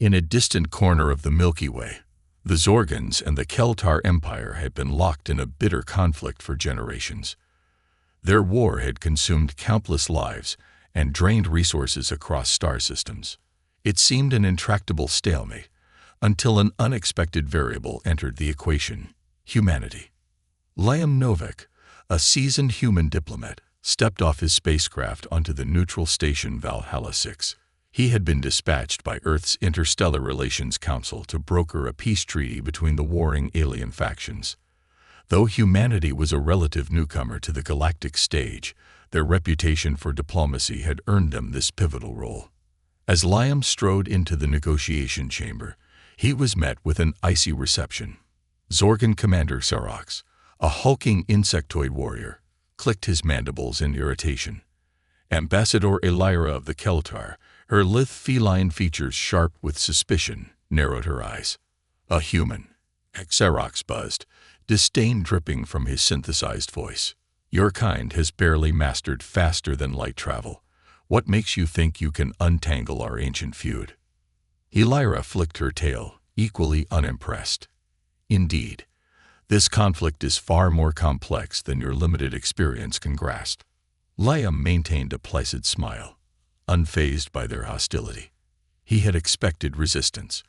In a distant corner of the Milky Way, the Zorgans and the Keltar Empire had been locked in a bitter conflict for generations. Their war had consumed countless lives and drained resources across star systems. It seemed an intractable stalemate until an unexpected variable entered the equation: humanity. Liam Novak, a seasoned human diplomat, stepped off his spacecraft onto the neutral station Valhalla 6. He had been dispatched by Earth's Interstellar Relations Council to broker a peace treaty between the warring alien factions. Though humanity was a relative newcomer to the galactic stage, their reputation for diplomacy had earned them this pivotal role. As Liam strode into the negotiation chamber, he was met with an icy reception. Zorgan Commander Xerox, a hulking insectoid warrior, clicked his mandibles in irritation. Ambassador Elira of the Keltar, her lithe feline features sharp with suspicion, narrowed her eyes. A human, Xerox buzzed, disdain dripping from his synthesized voice. Your kind has barely mastered faster than light travel. What makes you think you can untangle our ancient feud? Elira flicked her tail, equally unimpressed. Indeed, this conflict is far more complex than your limited experience can grasp. Liam maintained a placid smile, unfazed by their hostility. He had expected resistance.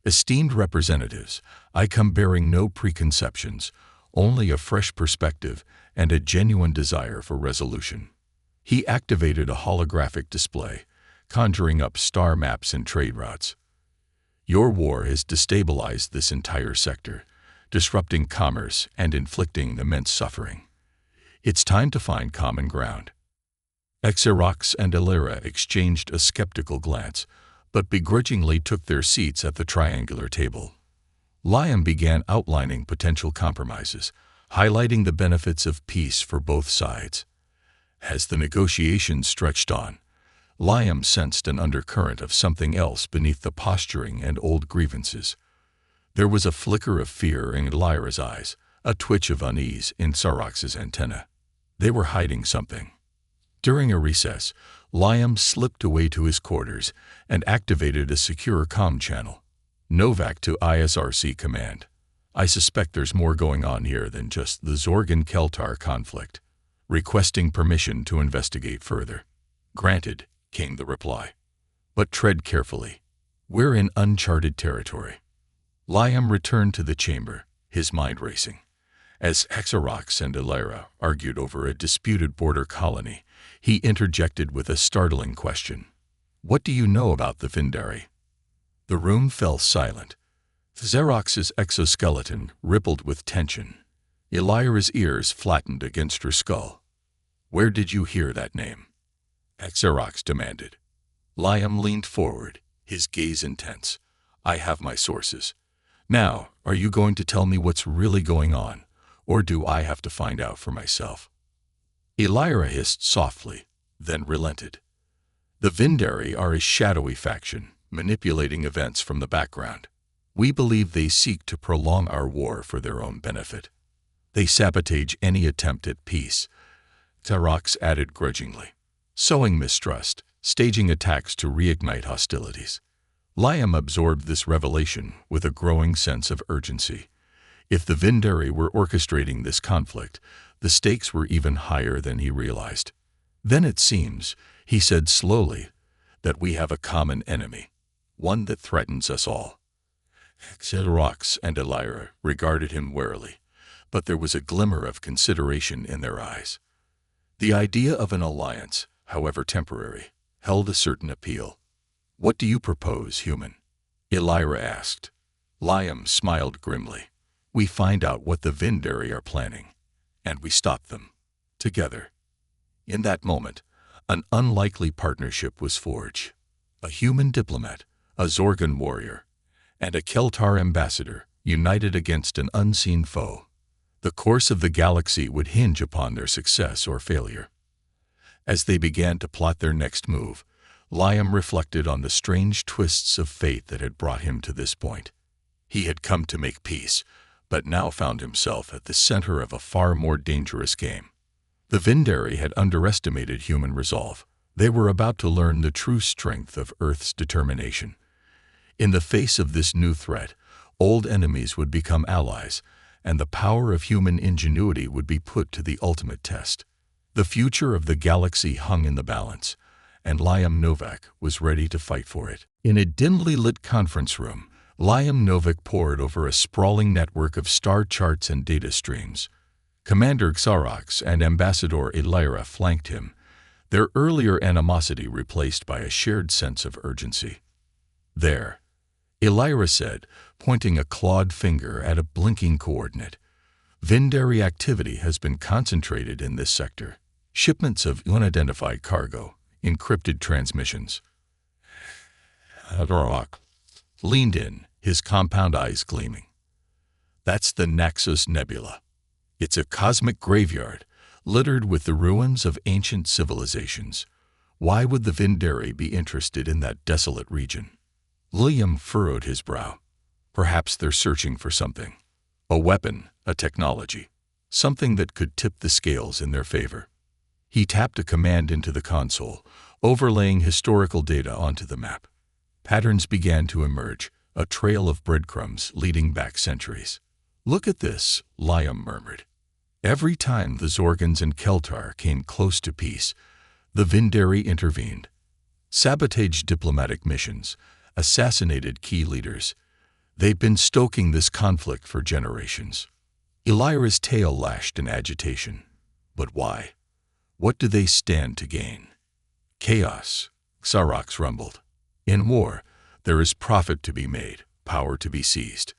Esteemed representatives, I come bearing no preconceptions, only a fresh perspective and a genuine desire for resolution. He activated a holographic display, conjuring up star maps and trade routes. Your war has destabilized this entire sector, disrupting commerce and inflicting immense suffering. It's time to find common ground. Xerox and Elira exchanged a skeptical glance, but begrudgingly took their seats at the triangular table. Liam began outlining potential compromises, highlighting the benefits of peace for both sides. As the negotiations stretched on, Liam sensed an undercurrent of something else beneath the posturing and old grievances. There was a flicker of fear in Elira's eyes, a twitch of unease in Xerox's antenna. They were hiding something. During a recess, Liam slipped away to his quarters and activated a secure comm channel. Novak to ISRC command. I suspect there's more going on here than just the Zorgan-Keltar conflict. Requesting permission to investigate further. Granted, came the reply. But tread carefully. We're in uncharted territory. Liam returned to the chamber, his mind racing. As Xerox and Elira argued over a disputed border colony, he interjected with a startling question. What do you know about the Vindari? The room fell silent. Xerox's exoskeleton rippled with tension. Elira's ears flattened against her skull. Where did you hear that name? Xerox demanded. Liam leaned forward, his gaze intense. I have my sources. Now, are you going to tell me what's really going on, or do I have to find out for myself? Elira hissed softly, then relented. The Vindari are a shadowy faction, manipulating events from the background. We believe they seek to prolong our war for their own benefit. They sabotage any attempt at peace, Xerox added grudgingly, sowing mistrust, staging attacks to reignite hostilities. Liam absorbed this revelation with a growing sense of urgency. If the Vindari were orchestrating this conflict, the stakes were even higher than he realized. Then it seems, he said slowly, that we have a common enemy, one that threatens us all. Xerox and Elira regarded him warily, but there was a glimmer of consideration in their eyes. The idea of an alliance, however temporary, held a certain appeal. What do you propose, human? Elira asked. Liam smiled grimly. We find out what the Vindari are planning, and we stop them, together. In that moment, an unlikely partnership was forged. A human diplomat, a Zorgan warrior, and a Keltar ambassador united against an unseen foe. The course of the galaxy would hinge upon their success or failure. As they began to plot their next move, Liam reflected on the strange twists of fate that had brought him to this point. He had come to make peace, but now found himself at the center of a far more dangerous game. The Vindari had underestimated human resolve. They were about to learn the true strength of Earth's determination. In the face of this new threat, old enemies would become allies, and the power of human ingenuity would be put to the ultimate test. The future of the galaxy hung in the balance, and Liam Novak was ready to fight for it. In a dimly lit conference room, Liam Novak pored over a sprawling network of star charts and data streams. Commander Xarax and Ambassador Elira flanked him, their earlier animosity replaced by a shared sense of urgency. "There," Elira said, pointing a clawed finger at a blinking coordinate. "Vindari activity has been concentrated in this sector. Shipments of unidentified cargo, encrypted transmissions." Xarax leaned in, his compound eyes gleaming. "That's the Naxos Nebula. It's a cosmic graveyard, littered with the ruins of ancient civilizations. Why would the Vindari be interested in that desolate region?" Liam furrowed his brow. Perhaps they're searching for something. A weapon, a technology, something that could tip the scales in their favor. He tapped a command into the console, overlaying historical data onto the map. Patterns began to emerge, a trail of breadcrumbs leading back centuries. "Look at this," Liam murmured. Every time the Zorgans and Keltar came close to peace, the Vindari intervened. Sabotaged diplomatic missions, assassinated key leaders. They've been stoking this conflict for generations. Elira's tail lashed in agitation. But why? What do they stand to gain? "Chaos," Xarax rumbled. "In war, there is profit to be made, power to be seized.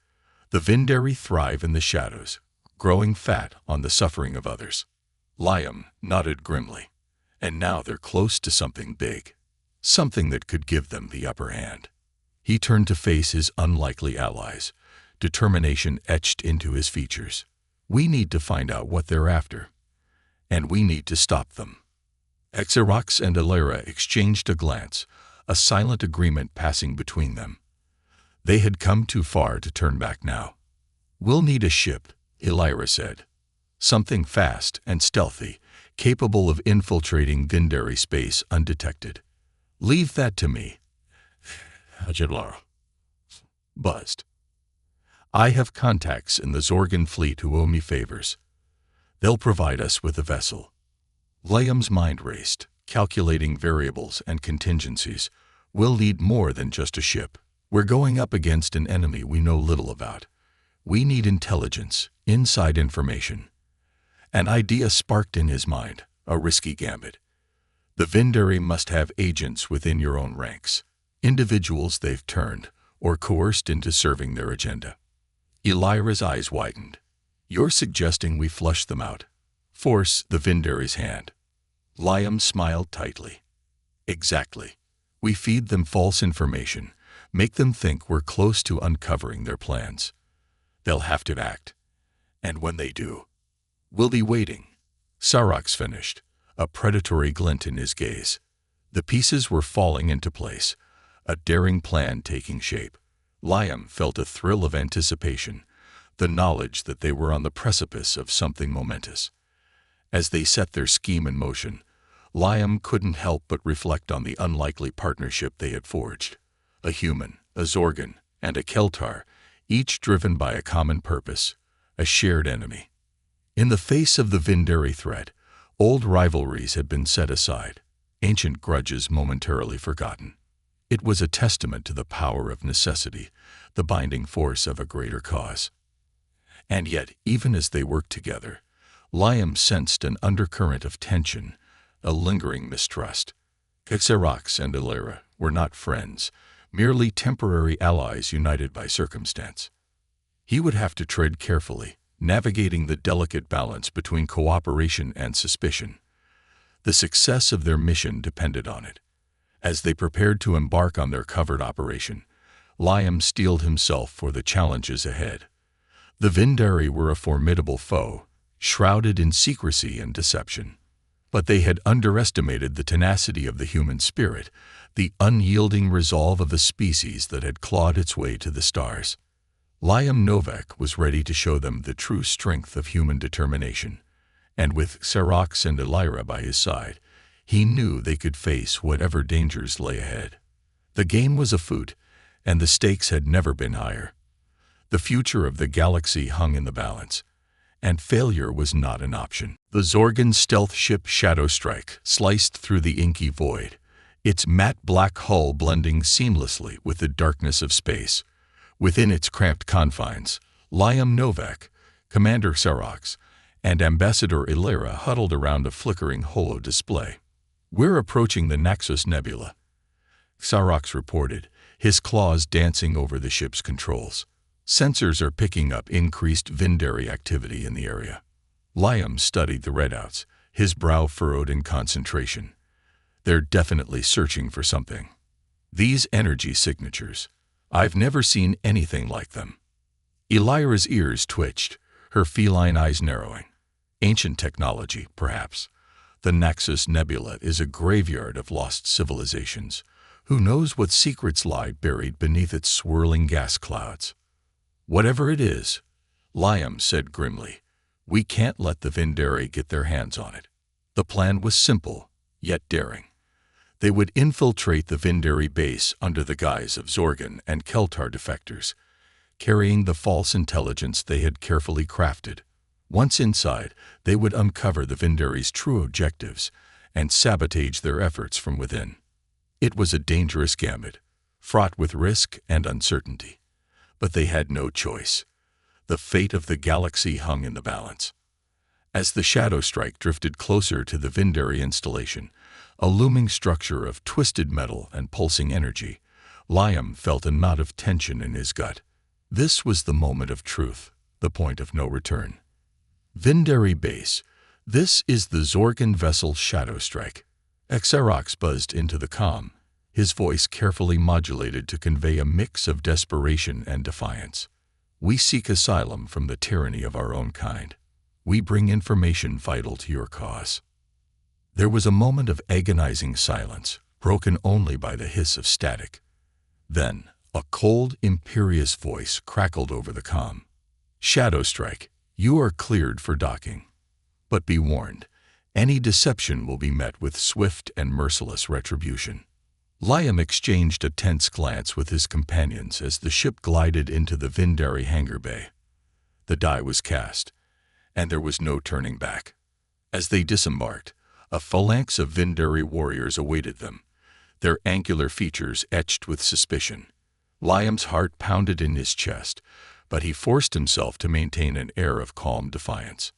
The Vindari thrive in the shadows, growing fat on the suffering of others." Liam nodded grimly. "And now they're close to something big. Something that could give them the upper hand." He turned to face his unlikely allies, determination etched into his features. "We need to find out what they're after. And we need to stop them." Xarax and Elira exchanged a glance, a silent agreement passing between them. They had come too far to turn back now. "We'll need a ship," Elira said. "Something fast and stealthy, capable of infiltrating Vindari space undetected. Leave that to me." Ajidlar buzzed. "I have contacts in the Zorgan fleet who owe me favors. They'll provide us with a vessel." Liam's mind raced, calculating variables and contingencies. "We'll need more than just a ship. We're going up against an enemy we know little about. We need intelligence, inside information." An idea sparked in his mind, a risky gambit. "The Vindari must have agents within your own ranks, individuals they've turned or coerced into serving their agenda." Elira's eyes widened. "You're suggesting we flush them out? Force the Vindari's hand?" Liam smiled tightly. "Exactly. We feed them false information, make them think we're close to uncovering their plans. They'll have to act. And when they do, we'll be waiting." Xarax finished, a predatory glint in his gaze. The pieces were falling into place, a daring plan taking shape. Liam felt a thrill of anticipation, the knowledge that they were on the precipice of something momentous. As they set their scheme in motion, Liam couldn't help but reflect on the unlikely partnership they had forged. A human, a Zorgan, and a Keltar, each driven by a common purpose, a shared enemy. In the face of the Vindari threat, old rivalries had been set aside, ancient grudges momentarily forgotten. It was a testament to the power of necessity, the binding force of a greater cause. And yet, even as they worked together, Liam sensed an undercurrent of tension, a lingering mistrust. Xarax and Elira were not friends, merely temporary allies united by circumstance. He would have to tread carefully, navigating the delicate balance between cooperation and suspicion. The success of their mission depended on it. As they prepared to embark on their covert operation, Liam steeled himself for the challenges ahead. The Vindari were a formidable foe, shrouded in secrecy and deception. But they had underestimated the tenacity of the human spirit, the unyielding resolve of a species that had clawed its way to the stars. Liam Novak was ready to show them the true strength of human determination, and with Xarax and Elira by his side, he knew they could face whatever dangers lay ahead. The game was afoot, and the stakes had never been higher. The future of the galaxy hung in the balance, and failure was not an option. The Zorgan stealth ship Shadow Strike sliced through the inky void, its matte black hull blending seamlessly with the darkness of space. Within its cramped confines, Liam Novak, Commander Xerox, and Ambassador Illyra huddled around a flickering holo display. "We're approaching the Naxos Nebula," Xerox reported, his claws dancing over the ship's controls. "Sensors are picking up increased Vindari activity in the area." Liam studied the readouts, his brow furrowed in concentration. "They're definitely searching for something. These energy signatures, I've never seen anything like them." Illyra's ears twitched, her feline eyes narrowing. "Ancient technology, perhaps. The Naxos Nebula is a graveyard of lost civilizations. Who knows what secrets lie buried beneath its swirling gas clouds?" "Whatever it is," Liam said grimly, "we can't let the Vindari get their hands on it." The plan was simple, yet daring. They would infiltrate the Vindari base under the guise of Zorgan and Keltar defectors, carrying the false intelligence they had carefully crafted. Once inside, they would uncover the Vindari's true objectives and sabotage their efforts from within. It was a dangerous gambit, fraught with risk and uncertainty. But they had no choice. The fate of the galaxy hung in the balance. As the Shadow Strike drifted closer to the Vindari installation, a looming structure of twisted metal and pulsing energy, Liam felt a knot of tension in his gut. This was the moment of truth, the point of no return. "Vindari base, this is the Zorgan vessel Shadow Strike." Xerox buzzed into the comm, his voice carefully modulated to convey a mix of desperation and defiance. "We seek asylum from the tyranny of our own kind. We bring information vital to your cause." There was a moment of agonizing silence, broken only by the hiss of static. Then, a cold, imperious voice crackled over the comm. "Shadow Strike, you are cleared for docking. But be warned, any deception will be met with swift and merciless retribution." Liam exchanged a tense glance with his companions as the ship glided into the Vindari hangar bay. The die was cast, and there was no turning back. As they disembarked, a phalanx of Vindari warriors awaited them, their angular features etched with suspicion. Liam's heart pounded in his chest, but he forced himself to maintain an air of calm defiance.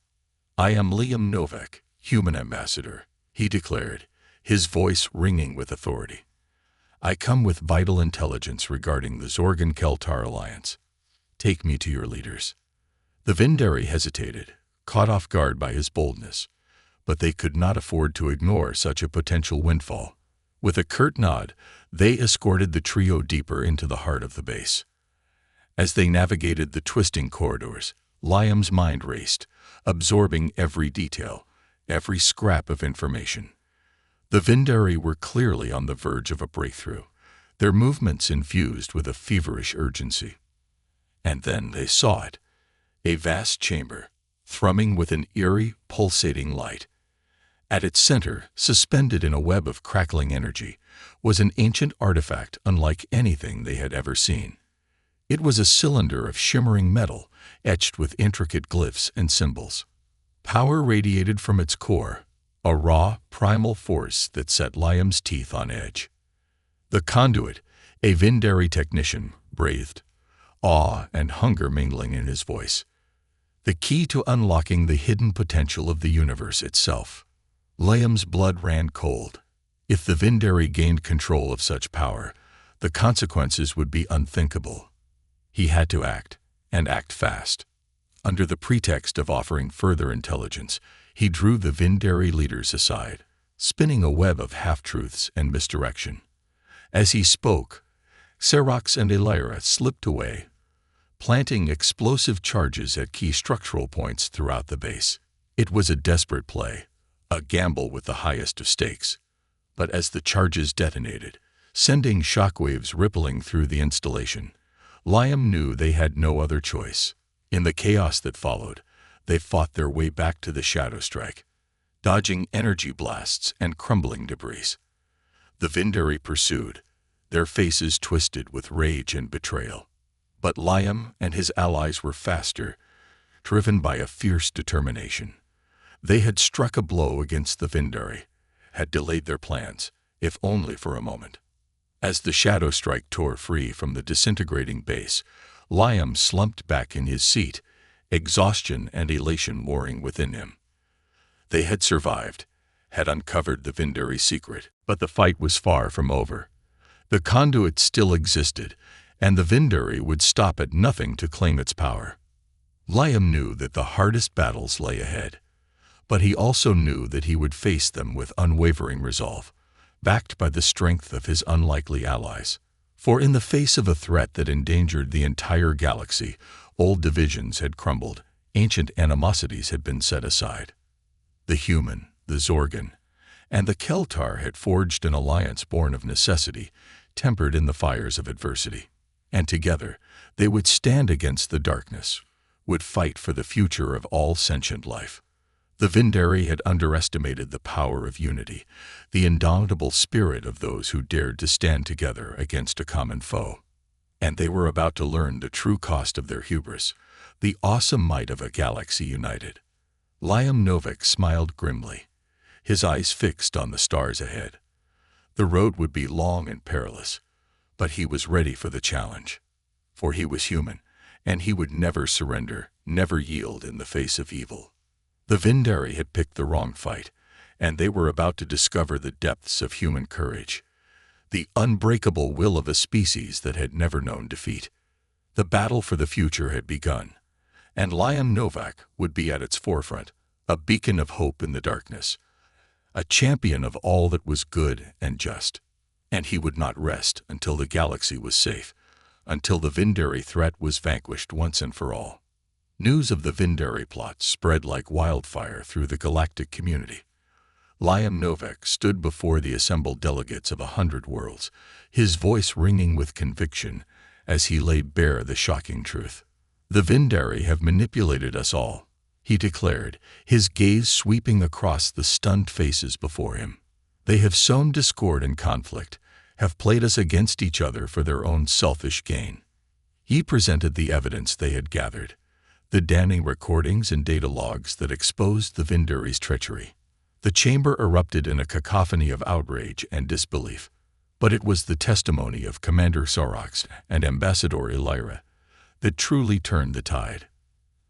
"I am Liam Novak, human ambassador," he declared, his voice ringing with authority. "I come with vital intelligence regarding the Zorgan-Keltar alliance. Take me to your leaders." The Vindari hesitated, caught off guard by his boldness, but they could not afford to ignore such a potential windfall. With a curt nod, they escorted the trio deeper into the heart of the base. As they navigated the twisting corridors, Liam's mind raced, absorbing every detail, every scrap of information. The Vindari were clearly on the verge of a breakthrough, their movements infused with a feverish urgency. And then they saw it, a vast chamber, thrumming with an eerie, pulsating light. At its center, suspended in a web of crackling energy, was an ancient artifact unlike anything they had ever seen. It was a cylinder of shimmering metal, etched with intricate glyphs and symbols. Power radiated from its core, a raw, primal force that set Liam's teeth on edge. The conduit, a Vindari technician, breathed, awe and hunger mingling in his voice. The key to unlocking the hidden potential of the universe itself. Liam's blood ran cold. If the Vindari gained control of such power, the consequences would be unthinkable. He had to act, and act fast. Under the pretext of offering further intelligence, he drew the Vindari leaders aside, spinning a web of half-truths and misdirection. As he spoke, Xerox and Illyra slipped away, planting explosive charges at key structural points throughout the base. It was a desperate play, a gamble with the highest of stakes. But as the charges detonated, sending shockwaves rippling through the installation, Liam knew they had no other choice. In the chaos that followed, they fought their way back to the Shadow Strike, dodging energy blasts and crumbling debris. The Vindari pursued, their faces twisted with rage and betrayal. But Liam and his allies were faster, driven by a fierce determination. They had struck a blow against the Vindari, had delayed their plans, if only for a moment. As the shadow strike tore free from the disintegrating base, Liam slumped back in his seat, exhaustion and elation warring within him. They had survived, had uncovered the Vindari secret, but the fight was far from over. The conduit still existed, and the Vindari would stop at nothing to claim its power. Liam knew that the hardest battles lay ahead, but he also knew that he would face them with unwavering resolve, backed by the strength of his unlikely allies. For in the face of a threat that endangered the entire galaxy, old divisions had crumbled, ancient animosities had been set aside. The human, the Zorgan, and the Keltar had forged an alliance born of necessity, tempered in the fires of adversity. And together, they would stand against the darkness, would fight for the future of all sentient life. The Vindari had underestimated the power of unity, the indomitable spirit of those who dared to stand together against a common foe. And they were about to learn the true cost of their hubris, the awesome might of a galaxy united. Liam Novak smiled grimly, his eyes fixed on the stars ahead. The road would be long and perilous, but he was ready for the challenge. For he was human, and he would never surrender, never yield in the face of evil. The Vindari had picked the wrong fight, and they were about to discover the depths of human courage, the unbreakable will of a species that had never known defeat. The battle for the future had begun, and Liam Novak would be at its forefront, a beacon of hope in the darkness, a champion of all that was good and just. And he would not rest until the galaxy was safe, until the Vindari threat was vanquished once and for all. News of the Vindari plot spread like wildfire through the galactic community. Liam Novak stood before the assembled delegates of 100 worlds, his voice ringing with conviction as he laid bare the shocking truth. "The Vindari have manipulated us all," he declared, his gaze sweeping across the stunned faces before him. "They have sown discord and conflict, have played us against each other for their own selfish gain." He presented the evidence they had gathered, the damning recordings and data logs that exposed the Vindari's treachery. The chamber erupted in a cacophony of outrage and disbelief, but it was the testimony of Commander Sorox and Ambassador Elira that truly turned the tide.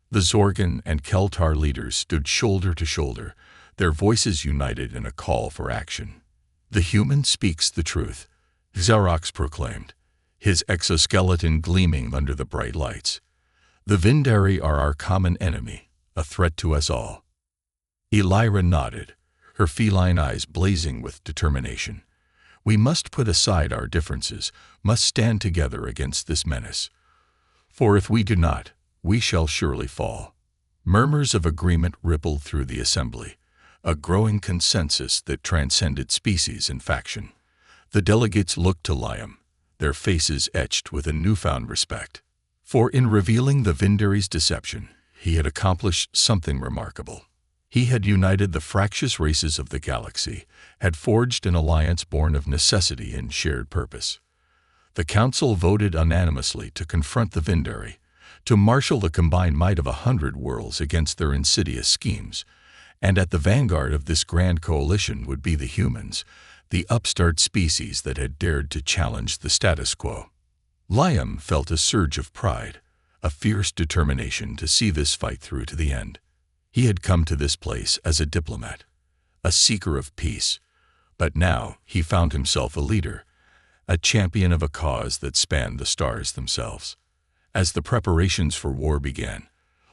The Zorgan and Keltar leaders stood shoulder to shoulder, their voices united in a call for action. "The human speaks the truth," Sorox proclaimed, his exoskeleton gleaming under the bright lights. "The Vindari are our common enemy, a threat to us all." Elira nodded, her feline eyes blazing with determination. "We must put aside our differences, must stand together against this menace. For if we do not, we shall surely fall." Murmurs of agreement rippled through the assembly, a growing consensus that transcended species and faction. The delegates looked to Liam, their faces etched with a newfound respect. For in revealing the Vindari's deception, he had accomplished something remarkable. He had united the fractious races of the galaxy, had forged an alliance born of necessity and shared purpose. The Council voted unanimously to confront the Vindari, to marshal the combined might of 100 worlds against their insidious schemes, and at the vanguard of this grand coalition would be the humans, the upstart species that had dared to challenge the status quo. Liam felt a surge of pride, a fierce determination to see this fight through to the end. He had come to this place as a diplomat, a seeker of peace, but now he found himself a leader, a champion of a cause that spanned the stars themselves. As the preparations for war began,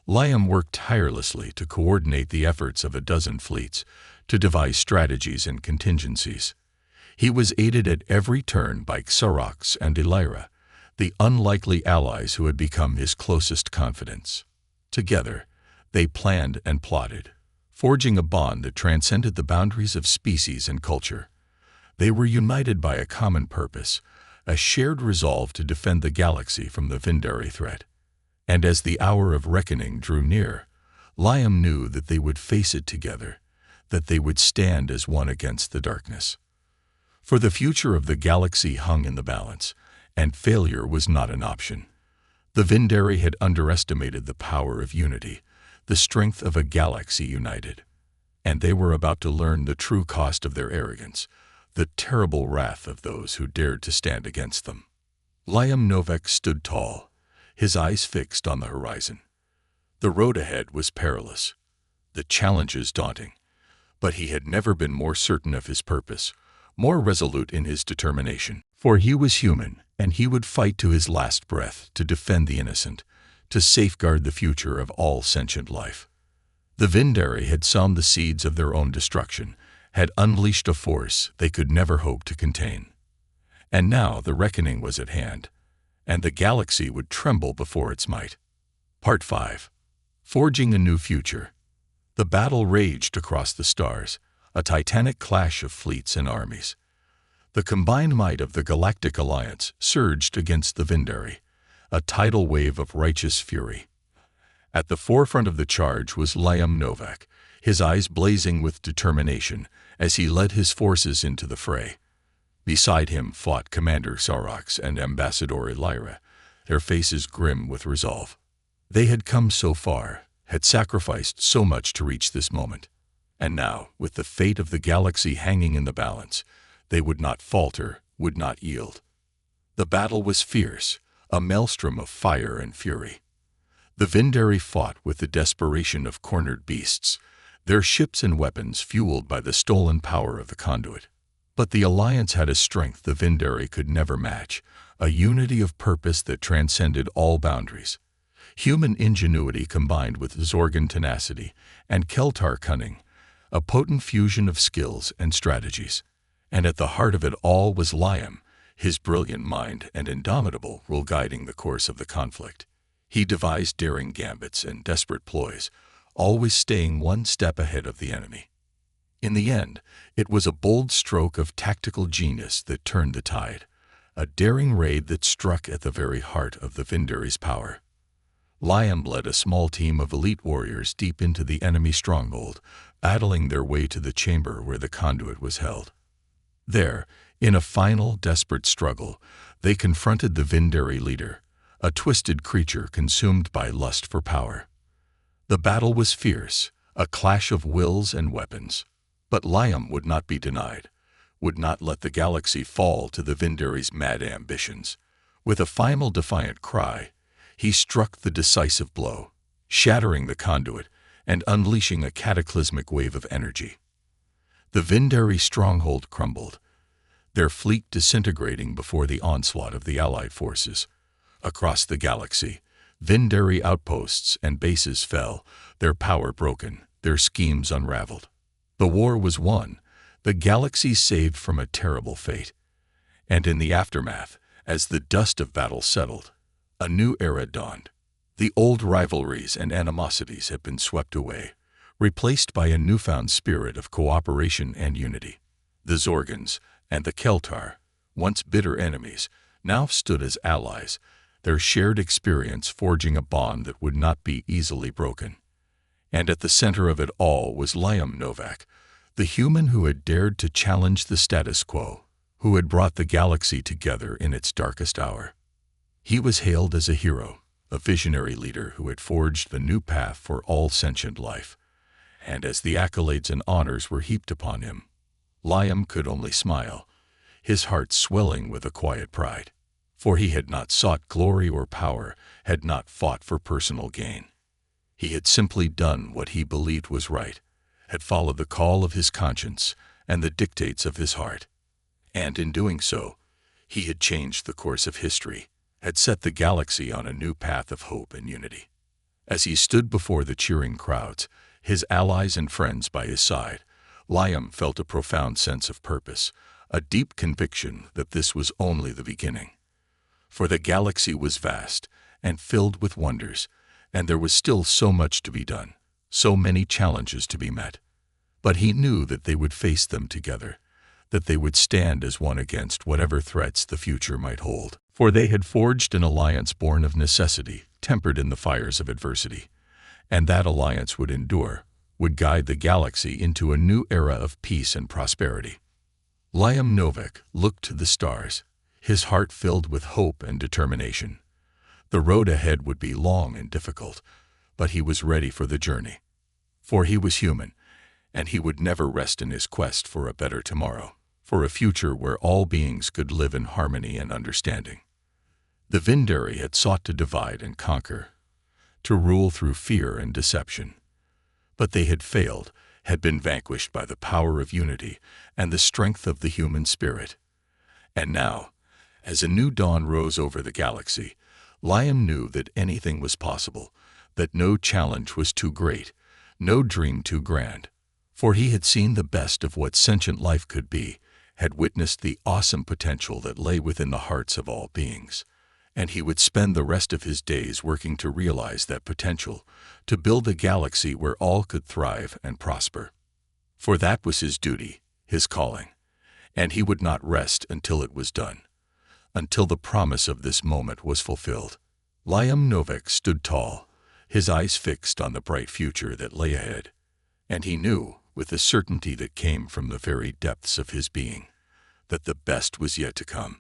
Liam worked tirelessly to coordinate the efforts of a dozen fleets, to devise strategies and contingencies. He was aided at every turn by Sorox and Elira, the unlikely allies who had become his closest confidants. Together, they planned and plotted, forging a bond that transcended the boundaries of species and culture. They were united by a common purpose, a shared resolve to defend the galaxy from the Vindari threat. And as the hour of reckoning drew near, Liam knew that they would face it together, that they would stand as one against the darkness. For the future of the galaxy hung in the balance, and failure was not an option. The Vindari had underestimated the power of unity, the strength of a galaxy united. And they were about to learn the true cost of their arrogance, the terrible wrath of those who dared to stand against them. Liam Novak stood tall, his eyes fixed on the horizon. The road ahead was perilous, the challenges daunting, but he had never been more certain of his purpose, more resolute in his determination. For he was human, and he would fight to his last breath to defend the innocent, to safeguard the future of all sentient life. The Vindari had sown the seeds of their own destruction, had unleashed a force they could never hope to contain. And now the reckoning was at hand, and the galaxy would tremble before its might. Part 5. Forging a New Future. The battle raged across the stars, a titanic clash of fleets and armies. The combined might of the Galactic Alliance surged against the Vindari, a tidal wave of righteous fury. At the forefront of the charge was Liam Novak, his eyes blazing with determination as he led his forces into the fray. Beside him fought Commander Sarax and Ambassador Lyra, their faces grim with resolve. They had come so far, had sacrificed so much to reach this moment. And now, with the fate of the galaxy hanging in the balance, they would not falter, would not yield. The battle was fierce, a maelstrom of fire and fury. The Vindari fought with the desperation of cornered beasts, their ships and weapons fueled by the stolen power of the conduit. But the Alliance had a strength the Vindari could never match, a unity of purpose that transcended all boundaries. Human ingenuity combined with Zorgan tenacity and Keltar cunning, a potent fusion of skills and strategies. And at the heart of it all was Liam, his brilliant mind and indomitable will guiding the course of the conflict. He devised daring gambits and desperate ploys, always staying one step ahead of the enemy. In the end, it was a bold stroke of tactical genius that turned the tide, a daring raid that struck at the very heart of the Vindari's power. Liam led a small team of elite warriors deep into the enemy stronghold, battling their way to the chamber where the conduit was held. There, in a final, desperate struggle, they confronted the Vindari leader, a twisted creature consumed by lust for power. The battle was fierce, a clash of wills and weapons. But Liam would not be denied, would not let the galaxy fall to the Vindari's mad ambitions. With a final defiant cry, he struck the decisive blow, shattering the conduit and unleashing a cataclysmic wave of energy. The Vindari stronghold crumbled, their fleet disintegrating before the onslaught of the Allied forces. Across the galaxy, Vindari outposts and bases fell, their power broken, their schemes unraveled. The war was won, the galaxy saved from a terrible fate. And in the aftermath, as the dust of battle settled, a new era dawned. The old rivalries and animosities had been swept away, replaced by a newfound spirit of cooperation and unity. The Zorgans and the Keltar, once bitter enemies, now stood as allies, their shared experience forging a bond that would not be easily broken. And at the center of it all was Liam Novak, the human who had dared to challenge the status quo, who had brought the galaxy together in its darkest hour. He was hailed as a hero, a visionary leader who had forged the new path for all sentient life. And as the accolades and honors were heaped upon him, Liam could only smile, his heart swelling with a quiet pride. For he had not sought glory or power, had not fought for personal gain. He had simply done what he believed was right, had followed the call of his conscience and the dictates of his heart. And in doing so, he had changed the course of history, had set the galaxy on a new path of hope and unity. As he stood before the cheering crowds, his allies and friends by his side, Liam felt a profound sense of purpose, a deep conviction that this was only the beginning. For the galaxy was vast and filled with wonders, and there was still so much to be done, so many challenges to be met. But he knew that they would face them together, that they would stand as one against whatever threats the future might hold. For they had forged an alliance born of necessity, tempered in the fires of adversity. And that alliance would endure, would guide the galaxy into a new era of peace and prosperity. Liam Novak looked to the stars, his heart filled with hope and determination. The road ahead would be long and difficult, but he was ready for the journey. For he was human, and he would never rest in his quest for a better tomorrow, for a future where all beings could live in harmony and understanding. The Vindari had sought to divide and conquer, to rule through fear and deception. But they had failed, had been vanquished by the power of unity and the strength of the human spirit. And now, as a new dawn rose over the galaxy, Liam knew that anything was possible, that no challenge was too great, no dream too grand. For he had seen the best of what sentient life could be, had witnessed the awesome potential that lay within the hearts of all beings. And he would spend the rest of his days working to realize that potential, to build a galaxy where all could thrive and prosper. For that was his duty, his calling, and he would not rest until it was done, until the promise of this moment was fulfilled. Liam Novak stood tall, his eyes fixed on the bright future that lay ahead, and he knew, with the certainty that came from the very depths of his being, that the best was yet to come.